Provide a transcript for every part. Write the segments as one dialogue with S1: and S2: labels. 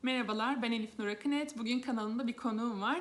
S1: Merhabalar, ben Elif Nur Akınet. Bugün kanalımda bir konuğum var.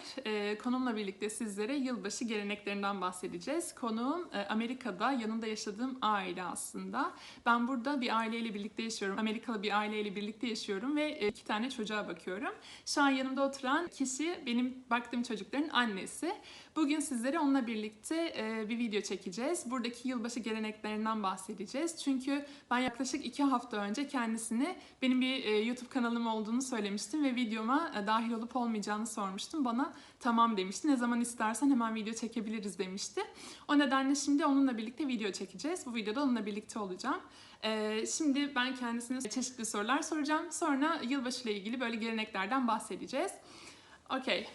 S1: Konumla birlikte sizlere yılbaşı geleneklerinden bahsedeceğiz. Konuğum Amerika'da yanında yaşadığım aile aslında. Ben burada bir aileyle birlikte yaşıyorum. Amerikalı bir aileyle birlikte yaşıyorum ve 2 tane çocuğa bakıyorum. Şu an yanımda oturan kişi benim baktığım çocukların annesi. Bugün sizlere onunla birlikte bir video çekeceğiz. Buradaki yılbaşı geleneklerinden bahsedeceğiz. Çünkü ben yaklaşık 2 hafta önce kendisine benim bir YouTube kanalım olduğunu söylemiştim ve videoma dahil olup olmayacağını sormuştum. Bana tamam demişti. Ne zaman istersen hemen video çekebiliriz demişti. O nedenle şimdi onunla birlikte video çekeceğiz. Bu videoda onunla birlikte olacağım. Şimdi ben kendisine çeşitli sorular soracağım. Sonra yılbaşı ile ilgili böyle geleneklerden bahsedeceğiz. Okay.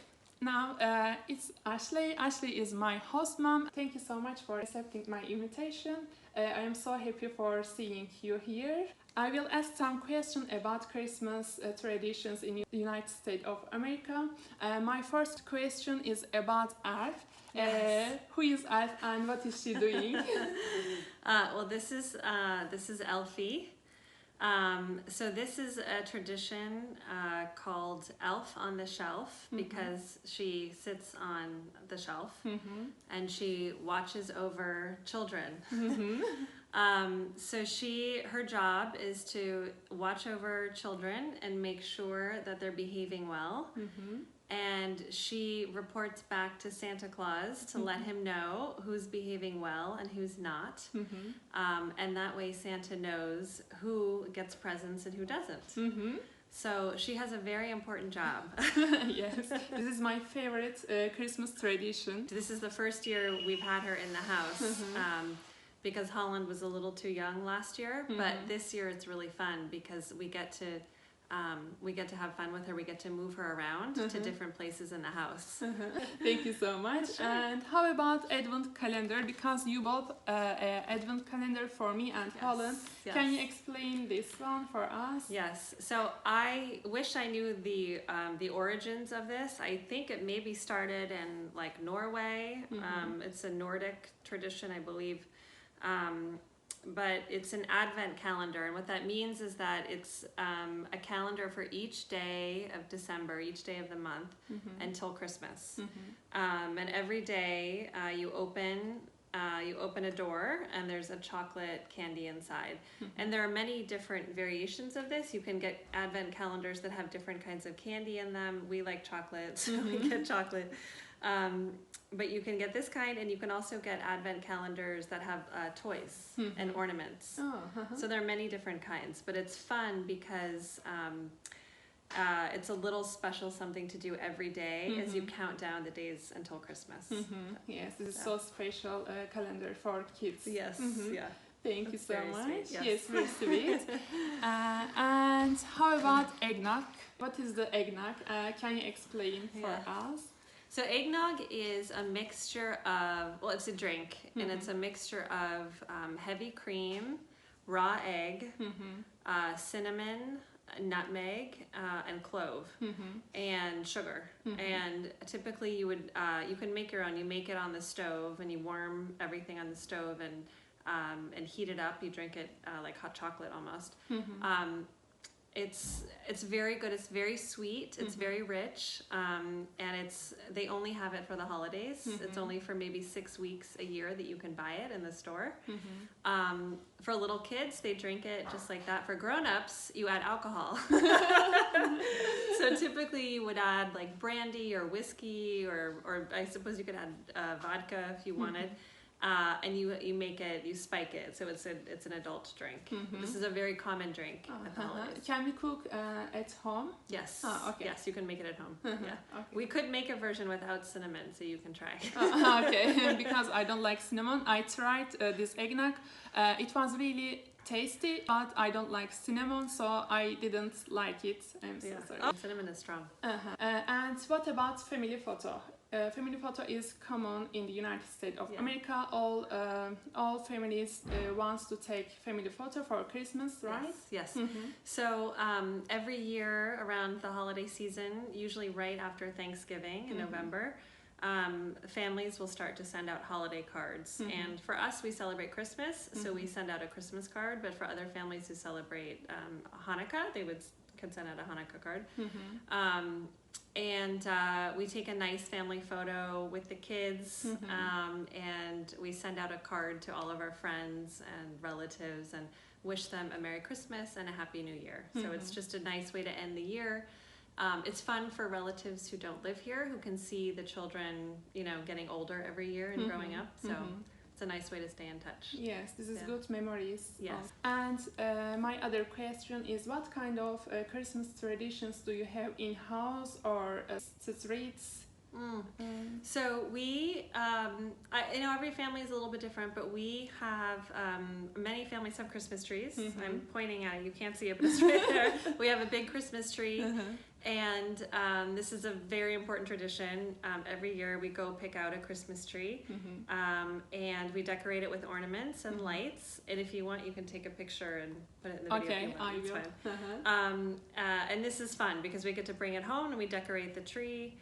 S1: Now, it's Ashley. Ashley is my host mom. Thank you so much for accepting my invitation. I am so happy for seeing you here. I will ask some questions about Christmas traditions in the United States of America. My first question is about Elf.
S2: Yes.
S1: Who is Elf and what is she doing?
S2: Well, this is Elfie. So this is a tradition called Elf on the Shelf because she sits on the shelf and she watches over children. So her job is to watch over children and make sure that they're behaving well. And she reports back to Santa Claus to let him know who's behaving well and who's not. And that way Santa knows who gets presents and who doesn't. So she has a very important job.
S1: Yes, this is my favorite Christmas tradition.
S2: This is the first year we've had her in the house. Because Holland was a little too young last year, but this year it's really fun because we get to have fun with her. We get to move her around to different places in the house.
S1: Thank you so much.
S2: Sure.
S1: And how about Advent calendar? Because you bought an Advent calendar for me and Holland.
S2: Yes.
S1: Can you explain this one for us?
S2: Yes. So I wish I knew the origins of this. I think it maybe started in like Norway. It's a Nordic tradition, I believe. But it's an Advent calendar, and what that means is that it's a calendar for each day of December, each day of the month, until Christmas. And every day you open a door, and there's a chocolate candy inside. And there are many different variations of this. You can get Advent calendars that have different kinds of candy in them. We like chocolate, so we get chocolate. But you can get this kind, and you can also get Advent calendars that have toys and ornaments. So there are many different kinds, but it's fun because it's a little special something to do every day as you count down the days until Christmas.
S1: Yes, this is so special calendar for kids.
S2: Yes, yeah.
S1: Thank you so
S2: very
S1: much.
S2: sweet, yes.
S1: Yes, very sweet. And how about eggnog? What is the eggnog? Can you explain for us?
S2: So eggnog is a mixture of, well, it's a drink, and it's a mixture of heavy cream, raw egg, cinnamon, nutmeg, and clove, and sugar. And typically you can make your own. You make it on the stove, and you warm everything on the stove and heat it up. You drink it like hot chocolate almost. It's very good. It's very sweet. It's very rich, and they only have it for the holidays. It's only for maybe 6 weeks a year that you can buy it in the store. For little kids, they drink it just like that. For grown-ups, you add alcohol. So typically you would add like brandy or whiskey, or I suppose you could add vodka if you wanted. And you spike it, so it's an adult drink. This is a very common drink at the holidays.
S1: Can we cook at home?
S2: Yes.
S1: Okay.
S2: Yes, you can make it at home. Yeah.
S1: Okay.
S2: We could make a version without cinnamon, so you can try.
S1: Okay, because I don't like cinnamon. I tried this eggnog. It was really tasty, but I don't like cinnamon, so I didn't like it. I'm so sorry.
S2: Oh, cinnamon is strong.
S1: And what about family photo? Family photo is common in the United States of America. All families wants to take family photo for Christmas, right?
S2: Yes. So every year around the holiday season, usually right after Thanksgiving in November, families will start to send out holiday cards. And for us, we celebrate Christmas, so we send out a Christmas card. But for other families who celebrate Hanukkah, they would can send out a Hanukkah card.
S1: Mm-hmm.
S2: And we take a nice family photo with the kids, and we send out a card to all of our friends and relatives and wish them a Merry Christmas and a Happy New Year. So it's just a nice way to end the year. It's fun for relatives who don't live here, who can see the children, you know, getting older every year and growing up. So it's a nice way to stay in touch.
S1: Yes, this is good memories.
S2: Yes.
S1: And my other question is, what kind of Christmas traditions do you have in house or streets?
S2: So we, you know, every family is a little bit different, but we have, many families have Christmas trees. I'm pointing at it, you can't see it, but it's right there. We have a big Christmas tree. And this is a very important tradition. Every year we go pick out a Christmas tree, and we decorate it with ornaments and lights. And if you want, you can take a picture and put it in the video.
S1: Okay, I will.
S2: Fine. And this is fun because we get to bring it home and we decorate the tree.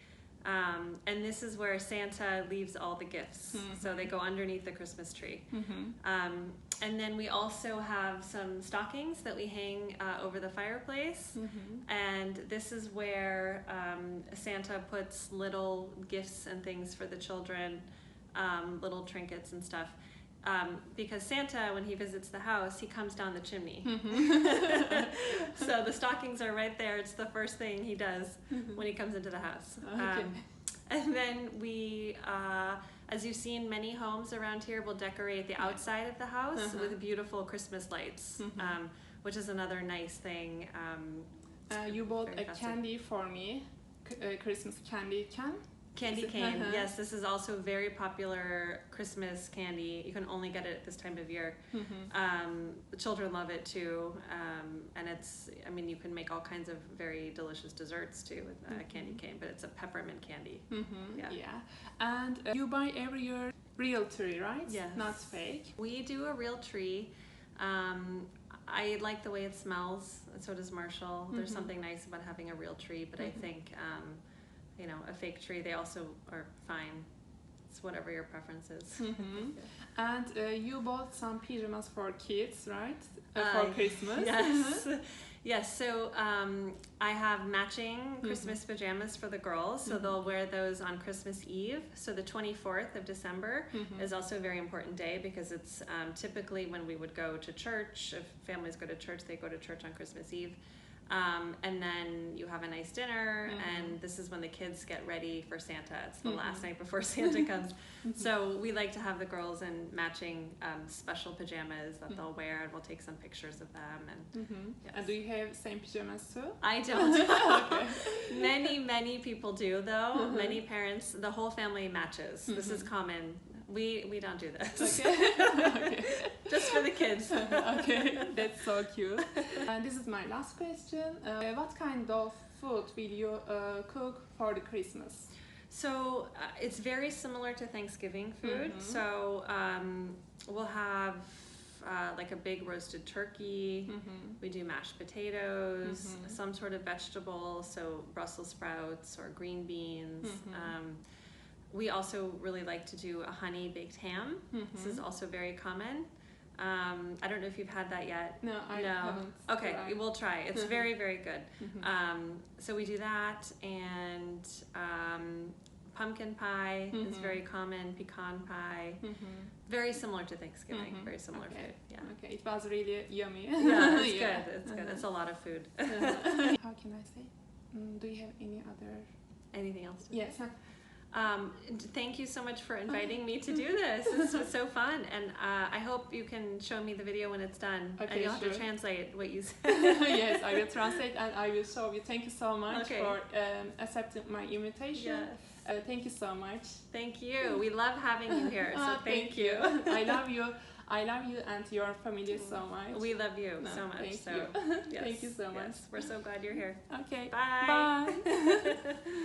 S2: And this is where Santa leaves all the gifts. So they go underneath the Christmas tree. And then we also have some stockings that we hang over the fireplace. And this is where Santa puts little gifts and things for the children, little trinkets and stuff. Because Santa, when he visits the house, he comes down the chimney. So the stockings are right there. It's the first thing he does when he comes into the house. And then we, as you see in many homes around here, we'll decorate the outside of the house with beautiful Christmas lights, which is another nice thing.
S1: You bought a
S2: festive.
S1: candy for me, Christmas candy can.
S2: Candy cane, yes, this is also very popular Christmas candy. You can only get it at this time of year. The children love it too, and it's, I mean, you can make all kinds of very delicious desserts too with candy cane, but it's a peppermint candy.
S1: Yeah. And you buy every year real tree, right?
S2: Yes.
S1: Not fake.
S2: We do a real tree. I like the way it smells, and so does Marshall. There's something nice about having a real tree, but I think you know, a fake tree, they also are fine. It's whatever your preference is.
S1: And you bought some pajamas for kids, right? For Christmas.
S2: Yes. Yes, so I have matching Christmas pajamas for the girls, so they'll wear those on Christmas Eve. So the 24th of December is also a very important day because it's typically when we would go to church. If families go to church, they go to church on Christmas Eve. And then you have a nice dinner, and this is when the kids get ready for Santa. It's the last night before Santa comes. So we like to have the girls in matching special pajamas that they'll wear, and we'll take some pictures of them. And, yes.
S1: And do you have same pajamas too?
S2: I don't. Many people do though. Many parents, the whole family matches. This is common. We don't do this.
S1: Okay.
S2: Just for the kids.
S1: Okay, that's so cute. And this is my last question. What kind of food will you cook for the Christmas?
S2: So it's very similar to Thanksgiving food. So we'll have like a big roasted turkey. We do mashed potatoes, some sort of vegetable, so Brussels sprouts or green beans. We also really like to do a honey baked ham. This is also very common. I don't know if you've had that yet.
S1: No, I haven't.
S2: Okay, we'll try. It's very, very good. So we do that, and pumpkin pie is very common, pecan pie. Very similar to Thanksgiving, very similar food. Yeah.
S1: Okay, it was really yummy.
S2: Yeah, it's good. It's good. It's a lot of food.
S1: How can I say? Do you have any other?
S2: Anything else?
S1: Yes.
S2: Thank you so much for inviting me to do this. This was so fun, and I hope you can show me the video when it's done.
S1: Okay,
S2: and you'll have
S1: sure.
S2: to translate what you said.
S1: Yes, I will translate and I will show you. Thank you so much for accepting my invitation.
S2: Yes.
S1: Thank you so much.
S2: Thank you. We love having you here, so thank you.
S1: I love you. I love you and your family so much.
S2: We love you so much.
S1: Thank
S2: so
S1: you.
S2: yes,
S1: Thank you so much.
S2: Yes. We're so glad you're here.
S1: Okay.
S2: Bye.
S1: Bye.